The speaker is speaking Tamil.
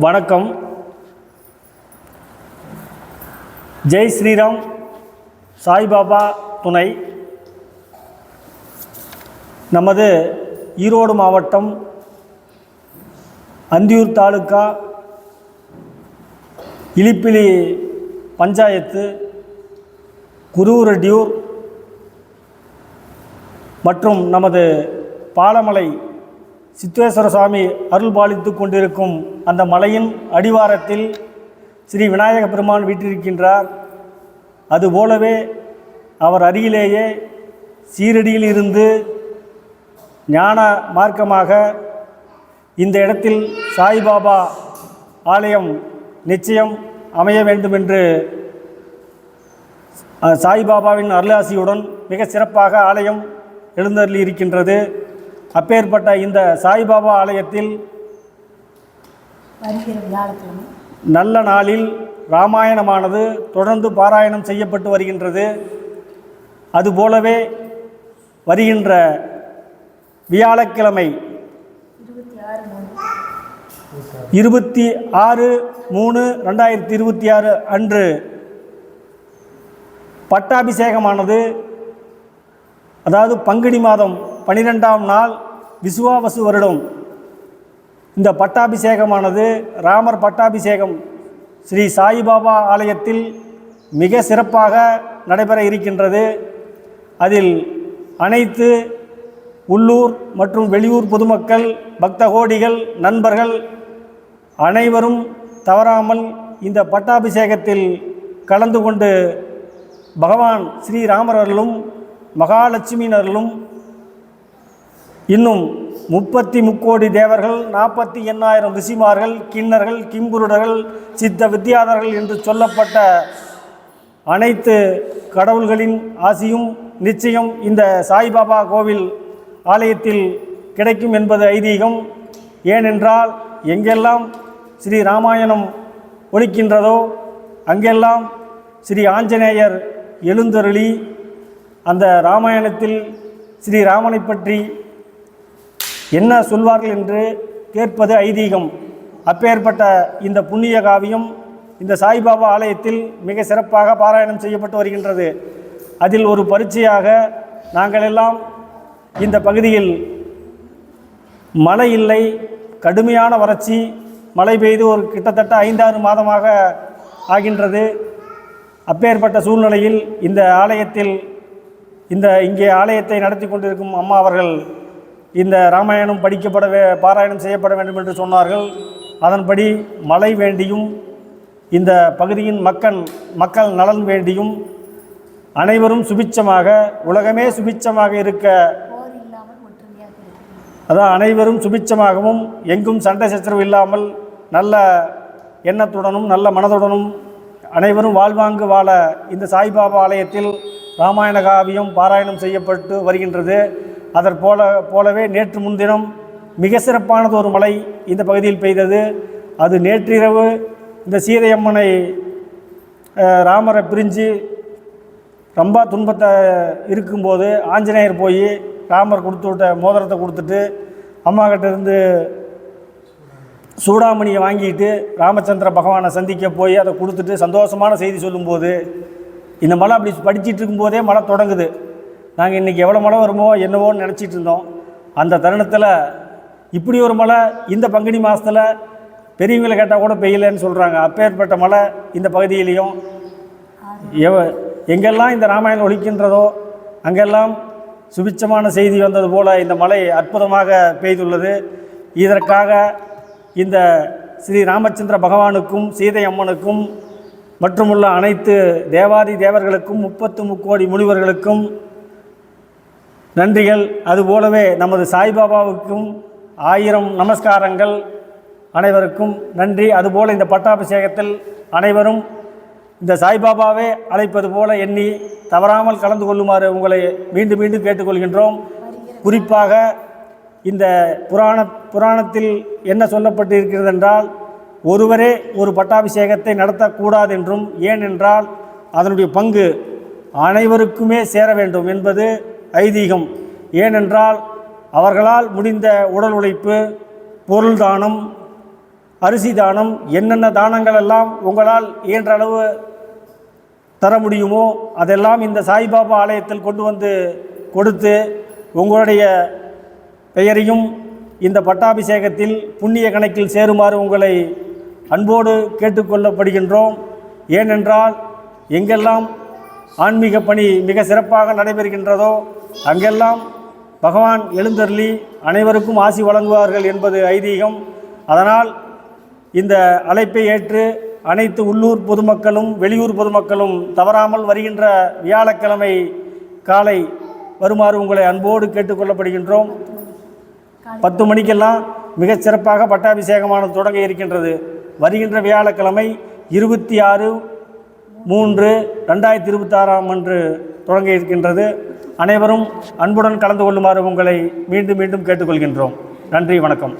வணக்கம். ஜெய் ஸ்ரீராம். சாய்பாபா துணை. நமது ஈரோடு மாவட்டம் அந்தியூர் தாலுக்கா இலிப்பிலி பஞ்சாயத்து குருரெட்டியூர் மற்றும் நமது பாலமலை சித்தேஸ்வர சாமி அருள் பாலித்து கொண்டிருக்கும் அந்த மலையின் அடிவாரத்தில் ஸ்ரீ விநாயக பெருமான் வீற்றிருக்கின்றார். அதுபோலவே அவர் அருகிலேயே சீரடியில் இருந்து ஞான மார்க்கமாக இந்த இடத்தில் சாய்பாபா ஆலயம் நிச்சயம் அமைய வேண்டும் என்று சாய்பாபாவின் அருளாசியுடன் மிக சிறப்பாக ஆலயம் எழுந்தருளி இருக்கின்றது. அப்பேற்பட்ட இந்த சாய்பாபா ஆலயத்தில் நல்ல நாளில் இராமாயணமானது தொடர்ந்து பாராயணம் செய்யப்பட்டு வருகின்றது. அதுபோலவே வருகின்ற வியாழக்கிழமை 26/3/2026 அன்று பட்டாபிஷேகமானது, அதாவது பங்குனி மாதம் 12ஆம் நாள் விசுவாவசு வருடம் இந்த பட்டாபிஷேகமானது ராமர் பட்டாபிஷேகம் ஸ்ரீ சாய்பாபா ஆலயத்தில் மிக சிறப்பாக நடைபெற இருக்கின்றது. அதில் அனைத்து உள்ளூர் மற்றும் வெளியூர் பொதுமக்கள், பக்த கோடிகள், நண்பர்கள் அனைவரும் தவறாமல் இந்த பட்டாபிஷேகத்தில் கலந்து கொண்டு பகவான் ஸ்ரீராமரர்களும் மகாலட்சுமியினர்களும் இன்னும் 33 கோடி தேவர்கள், 48,000 ரிஷிமார்கள், கிண்ணர்கள், கிம்புருடர்கள், சித்த வித்தியாதர்கள் என்று சொல்லப்பட்ட அனைத்து கடவுள்களின் ஆசியும் நிச்சயம் இந்த சாய்பாபா கோவில் ஆலயத்தில் கிடைக்கும் என்பது ஐதீகம். ஏனென்றால் எங்கெல்லாம் ஸ்ரீ ராமாயணம் ஒலிக்கின்றதோ அங்கெல்லாம் ஸ்ரீ ஆஞ்சநேயர் எழுந்தருளி அந்த ராமாயணத்தில் ஸ்ரீராமனை பற்றி என்ன சொல்வார்கள் என்று கேட்பது ஐதீகம். அப்பேற்பட்ட இந்த புண்ணிய காவியம் இந்த சாய்பாபா ஆலயத்தில் மிக சிறப்பாக பாராயணம் செய்யப்பட்டு வருகின்றது. அதில் ஒரு பரீட்சையாக நாங்கள் எல்லாம் இந்த பகுதியில் மழை இல்லை, கடுமையான வறட்சி, மழை பெய்து ஒரு கிட்டத்தட்ட 5-6 மாதமாக ஆகின்றது. அப்பேற்பட்ட சூழ்நிலையில் இந்த ஆலயத்தில் இங்கே ஆலயத்தை நடத்தி கொண்டிருக்கும் அம்மா அவர்கள் இந்த ராமாயணம் பாராயணம் செய்யப்பட வேண்டும் என்று சொன்னார்கள். அதன்படி மழை வேண்டியும் இந்த பகுதியின் மக்கள் நலன் வேண்டியும் அனைவரும் சுபிட்சமாக, உலகமே சுபிட்சமாக இருக்க, அதான் அனைவரும் சுபிட்சமாகவும் எங்கும் சண்டை சச்சரவு இல்லாமல் நல்ல எண்ணத்துடனும் நல்ல மனதுடனும் அனைவரும் வாழ்வாங்கு வாழ இந்த சாய்பாபா ஆலயத்தில் ராமாயண காவியம் பாராயணம் செய்யப்பட்டு வருகின்றது. போலவே நேற்று முன்தினம் மிக சிறப்பானது ஒரு மழை இந்த பகுதியில் பெய்தது. அது நேற்றிரவு இந்த சீதையம்மனை ராமரை பிரிஞ்சு ரொம்ப துன்பத்தை இருக்கும்போது ஆஞ்சநேயர் போய் ராமர் கொடுத்து விட்ட மோதிரத்தை கொடுத்துட்டு அம்மா கிட்ட இருந்து சூடாமணியை வாங்கிட்டு ராமச்சந்திர பகவானை சந்திக்க போய் அதை கொடுத்துட்டு சந்தோஷமான செய்தி சொல்லும்போது இந்த மழை அப்படி படிச்சுட்டு இருக்கும்போதே மழை தொடங்குது. நாங்கள் இன்றைக்கி எவ்வளோ மழை வருமோ என்னவோன்னு நினச்சிட்டு இருந்தோம். அந்த தருணத்தில் இப்படி ஒரு மழை இந்த பங்குனி மாதத்தில் பெரியவங்களை கேட்டால் கூட பெய்யலைன்னு சொல்கிறாங்க. அப்பேற்பட்ட மழை இந்த பகுதியிலையும் எங்கெல்லாம் இந்த ராமாயணம் ஒலிக்கின்றதோ அங்கெல்லாம் சுபிட்சமான செய்தி வந்தது போல் இந்த மழை அற்புதமாக பெய்துள்ளது. இதற்காக இந்த ஸ்ரீ ராமச்சந்திர பகவானுக்கும் சீதை அம்மனுக்கும் மற்றுமுள்ள அனைத்து தேவாதி தேவர்களுக்கும் 33 கோடி முனிவர்களுக்கும் நன்றிகள். அதுபோலவே நமது சாய்பாபாவுக்கும் 1000 நமஸ்காரங்கள். அனைவருக்கும் நன்றி. அதுபோல் இந்த பட்டாபிஷேகத்தில் அனைவரும் இந்த சாய்பாபாவே அழைப்பது போல எண்ணி தவறாமல் கலந்து கொள்ளுமாறு உங்களை மீண்டும் மீண்டும் கேட்டுக்கொள்கின்றோம். குறிப்பாக இந்த புராணத்தில் என்ன சொல்லப்பட்டு இருக்கிறது என்றால், ஒருவரே ஒரு பட்டாபிஷேகத்தை நடத்தக்கூடாது என்றும், ஏனென்றால் அதனுடைய பங்கு அனைவருக்குமே சேர வேண்டும் என்பது ஐதீகம். ஏனென்றால் அவர்களால் முடிந்த உடல் உழைப்பு, பொருள் தானம், அரிசி தானம், என்னென்ன தானங்கள் எல்லாம் உங்களால் இயன்ற அளவு தர முடியுமோ அதெல்லாம் இந்த சாய்பாபா ஆலயத்தில் கொண்டு வந்து கொடுத்து உங்களுடைய பெயரையும் இந்த பட்டாபிஷேகத்தில் புண்ணிய கணக்கில் சேருமாறு உங்களை அன்போடு கேட்டுக்கொள்ளப்படுகின்றோம். ஏனென்றால் எங்கெல்லாம் ஆன்மீக பணி மிக சிறப்பாக நடைபெறுகின்றதோ அங்கெல்லாம் பகவான் எழுந்தருளி அனைவருக்கும் ஆசி வழங்குவார்கள் என்பது ஐதீகம். அதனால் இந்த அழைப்பை ஏற்று அனைத்து உள்ளூர் பொதுமக்களும் வெளியூர் பொதுமக்களும் தவறாமல் வருகின்ற வியாழக்கிழமை காலை வருமாறு உங்களை அன்போடு கேட்டுக்கொள்ளப்படுகின்றோம். 10 மணிக்கெல்லாம் மிகச் சிறப்பாக பட்டாபிஷேகமானது தொடங்க இருக்கின்றது. வருகின்ற வியாழக்கிழமை 26/3/2026 அன்று தொடங்க இருக்கின்றது. அனைவரும் அன்புடன் கலந்து கொள்ளுமாறு உங்களை மீண்டும் கேட்டுக்கொள்கின்றோம். நன்றி, வணக்கம்.